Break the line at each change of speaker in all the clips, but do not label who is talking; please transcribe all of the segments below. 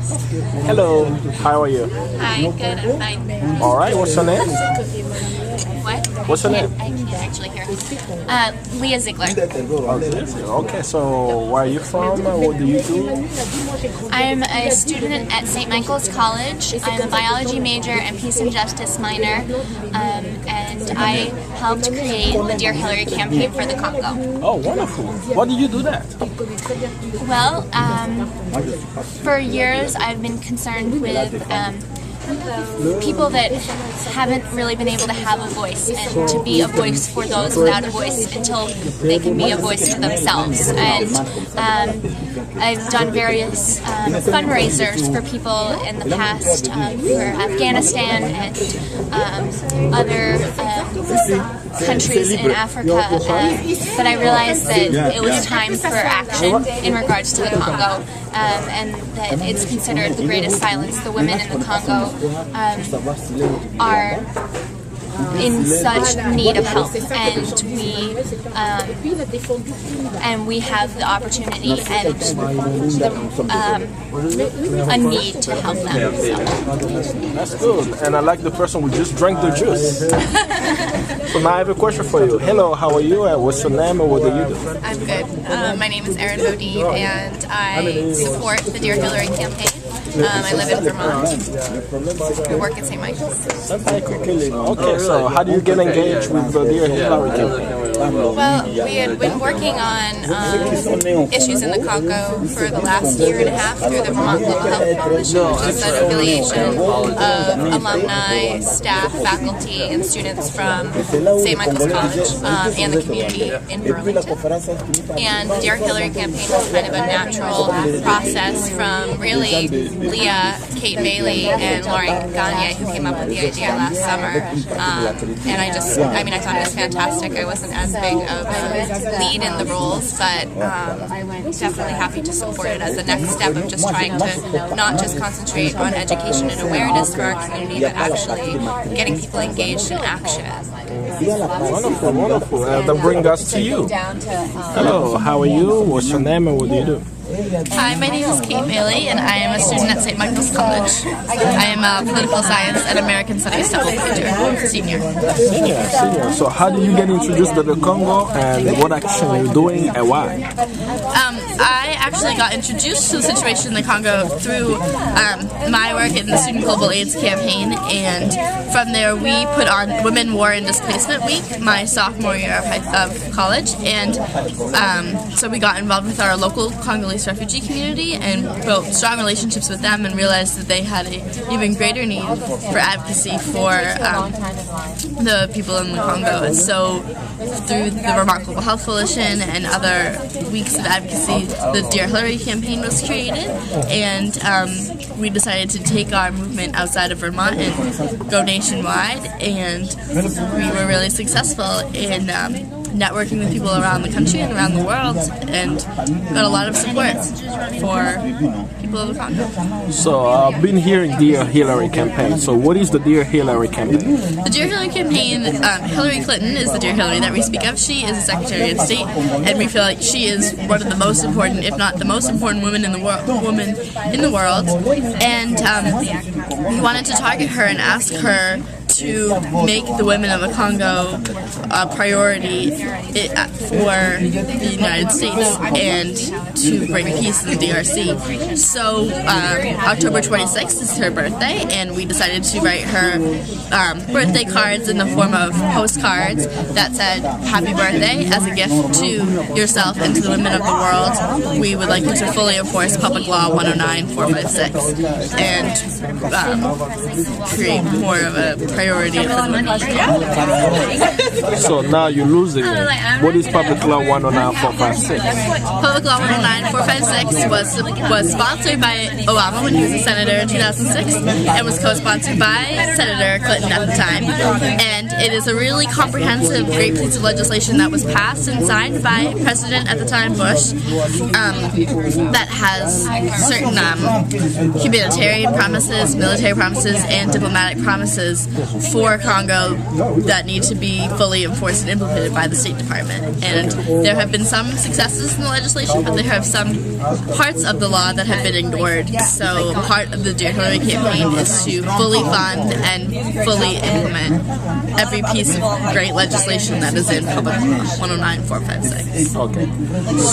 Hello, how are you?
Hi, good, I'm fine.
Alright, what's your name?
What?
What's your name?
I can actually hear. Leah Ziegler.
Okay, so where are you from? What do you do?
I'm a student at St. Michael's College. I'm a biology major and peace and justice minor, and I helped create the Dear Hillary campaign for the Congo.
Oh, wonderful. Why did you do that?
Well, for years I've been concerned with people that haven't really been able to have a voice, and to be a voice for those without a voice until they can be a voice for themselves. And I've done various fundraisers for people in the past for Afghanistan and other countries in Africa, but I realized that it was time for action in regards to the Congo, and that it's considered the greatest silence. The women in the Congo are in such need of help, and we have the opportunity and a need to help them. So.
That's good, and I like the person who just drank the juice. So now I have a question for you. Hello, how are you? What's your name and what do you do?
I'm good. My name is Erin Bodine, and I support the Dear Hillary campaign. I live in Vermont. I work at St. Michael's.
Okay, so how do you get engaged with the Dear Hillary campaign?
Well, we had been working on issues in the Congo for the last year and a half through the Vermont Global Health Coalition, which is an affiliation of alumni, staff, faculty, and students from St. Michael's College and the community in Burlington. And the Dear Hillary campaign was kind of a natural process from really Leah, Kate Bailey, and Lauren Gagne, who came up with the idea last summer. And I thought it was fantastic. I wasn't as big of a lead in the roles, but definitely happy to support it as the next step of just trying to not just concentrate on education and awareness for our community, but actually getting people engaged in action.
Wonderful, wonderful. That brings us to you. Hello, how are you? What's your name and what do you do?
Hi, my name is Kate Bailey, and I am a student at St. Michael's College. I am a political science and American studies double major, senior.
Senior. So how did you get introduced to the Congo, and what action are you doing and why?
I actually got introduced to the situation in the Congo through my work in the Student Global AIDS campaign, and from there we put on Women, War, and Displacement Week my sophomore year of college, and so we got involved with our local Congolese refugee community and built strong relationships with them, and realized that they had an even greater need for advocacy for the people in the Congo. And so through the Vermont Global Health Coalition and other weeks of advocacy, the Dear Hillary campaign was created, and we decided to take our movement outside of Vermont and go nationwide, and we were really successful in networking with people around the country and around the world, and got a lot of support for people of the Congo.
So I've been hearing Dear Hillary campaign. So what is the Dear Hillary campaign?
The Dear Hillary campaign, Hillary Clinton is the Dear Hillary that we speak of. She is the Secretary of State, and we feel like she is one of the most important, if not the most important woman in the world. And we wanted to target her and ask her to make the women of the Congo a priority for the United States and to bring peace in the DRC. So October 26th is her birthday, and we decided to write her birthday cards in the form of postcards that said happy birthday as a gift to yourself and to the women of the world. We would like you to fully enforce Public Law 109-456 and create more of a priority for the women.
So now you're losing it. What is Public Law 109-456?
Public Law 109-456 was sponsored by Obama when he was a senator in 2006, and was co-sponsored by Senator Clinton at the time. And it is a really comprehensive, great piece of legislation that was passed and signed by President at the time Bush, that has certain humanitarian promises, military promises, and diplomatic promises for Congo that need to be fully enforced and implemented by the State Department. And there have been some successes in the legislation, but there have some parts of the law that have been ignored. So part of the Dear Hillary campaign is to fully fund and fully implement every piece of great legislation that is in Public Law 109456.
Okay.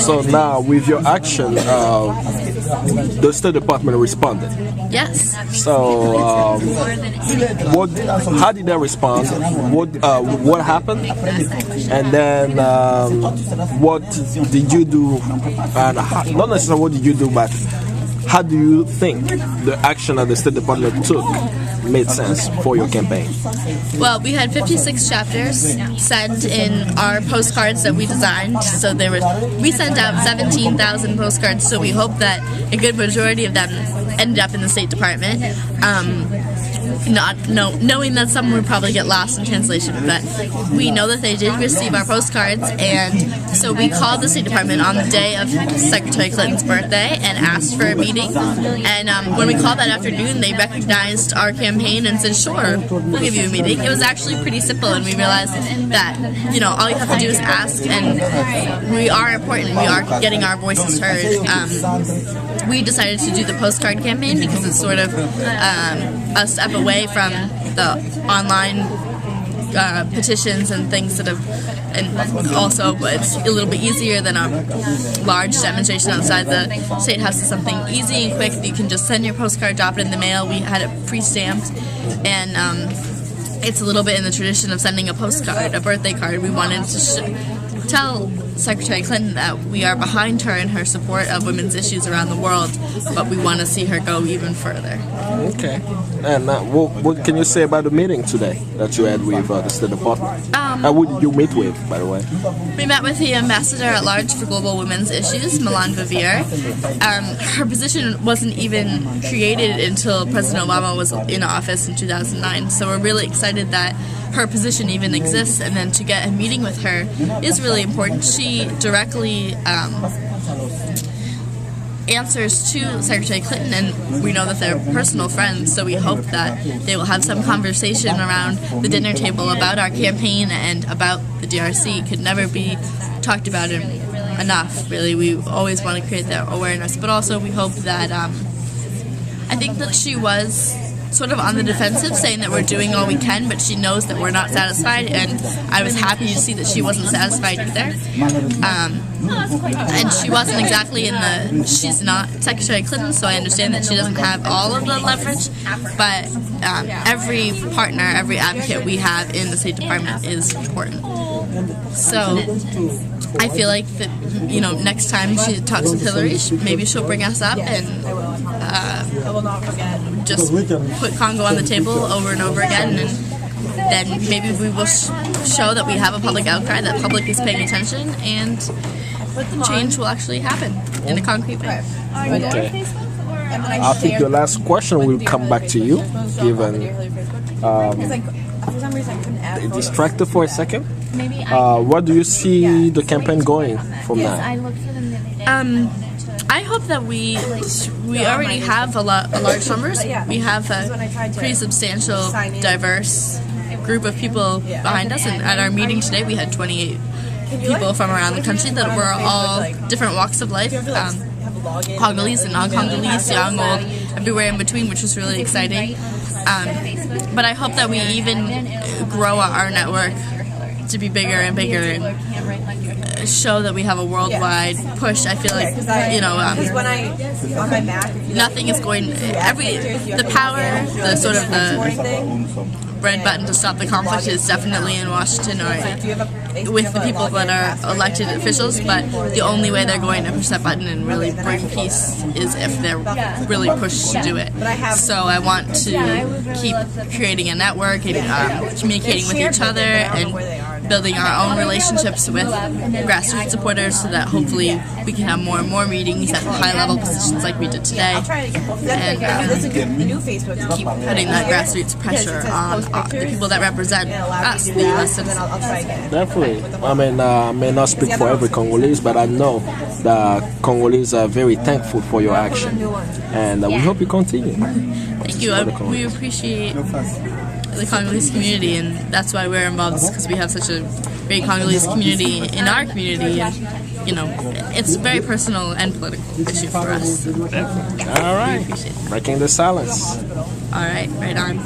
So now, with your action, the State Department responded.
Yes.
So, how did they respond? What happened? And then, what did you do? And not necessarily what did you do, but how do you think the action that the State Department took made sense for your campaign?
Well, we had 56 chapters sent in our postcards that we designed. So we sent out 17,000 postcards. So we hope that a good majority of them ended up in the State Department. Knowing that some would probably get lost in translation, but we know that they did receive our postcards, and so we called the State Department on the day of Secretary Clinton's birthday and asked for a meeting. And when we called that afternoon, they recognized our campaign and said, "Sure, we'll give you a meeting." It was actually pretty simple, and we realized that all you have to do is ask, and we are important. We are getting our voices heard. We decided to do the postcard campaign because it's sort of a step away from the online petitions and things that have, and also it's a little bit easier than a large demonstration outside the State House. Is something easy and quick. You can just send your postcard, drop it in the mail. We had it pre-stamped, and it's a little bit in the tradition of sending a postcard, a birthday card. We wanted to tell Secretary Clinton that we are behind her in her support of women's issues around the world, but we want to see her go even further.
Okay. And what can you say about the meeting today that you had with the State Department? Who did you meet with, by the way?
We met with the Ambassador at Large for Global Women's Issues, Melanne Verveer. Her position wasn't even created until President Obama was in office in 2009, so we're really excited that her position even exists, and then to get a meeting with her is really important. She directly answers to Secretary Clinton, and we know that they're personal friends, so we hope that they will have some conversation around the dinner table about our campaign and about the DRC. It could never be talked about enough, really. We always want to create that awareness, but also we hope that I think that she was sort of on the defensive, saying that we're doing all we can, but she knows that we're not satisfied, and I was happy to see that she wasn't satisfied either. And she wasn't exactly she's not Secretary Clinton, so I understand that she doesn't have all of the leverage, but every partner, every advocate we have in the State Department is important. So I feel like that, next time she talks with Hillary, maybe she'll bring us up and just put Congo on the table over and over again, and then maybe we will show that we have a public outcry, that public is paying attention, and change will actually happen in a concrete way.
Okay. I think the last question will come back to you, given distracted for a second. Where do you see the campaign going from now?
I hope that we already have large numbers. We have a pretty substantial, diverse group of people behind us, and at our meeting today we had 28 people from around the country that were all different walks of life. Congolese and non-Congolese, young, old, everywhere in between, which was really exciting. But I hope that we even grow our network to be bigger and bigger and show that we have a worldwide push. I feel like, nothing is going, the power, the sort of the red button to stop the conflict is definitely in Washington or with the people that are elected officials, but the only way they're going to push that button and really bring peace is if they're really pushed to do it. So I want to keep creating a network and communicating with each other and building our own relationships with grassroots supporters so that hopefully we can have more and more meetings at high-level positions like we did today, and keep putting that grassroots pressure on the people that represent us, the U.S. citizens.
Definitely. I may not speak for every Congolese, but I know that Congolese are very thankful for your action, and we hope you continue.
Thank you. We appreciate the Congolese community, and that's why we're involved, because we have such a great Congolese community in our community, and you know, it's a very personal and political issue for us.
All right, breaking the silence.
All right, right on.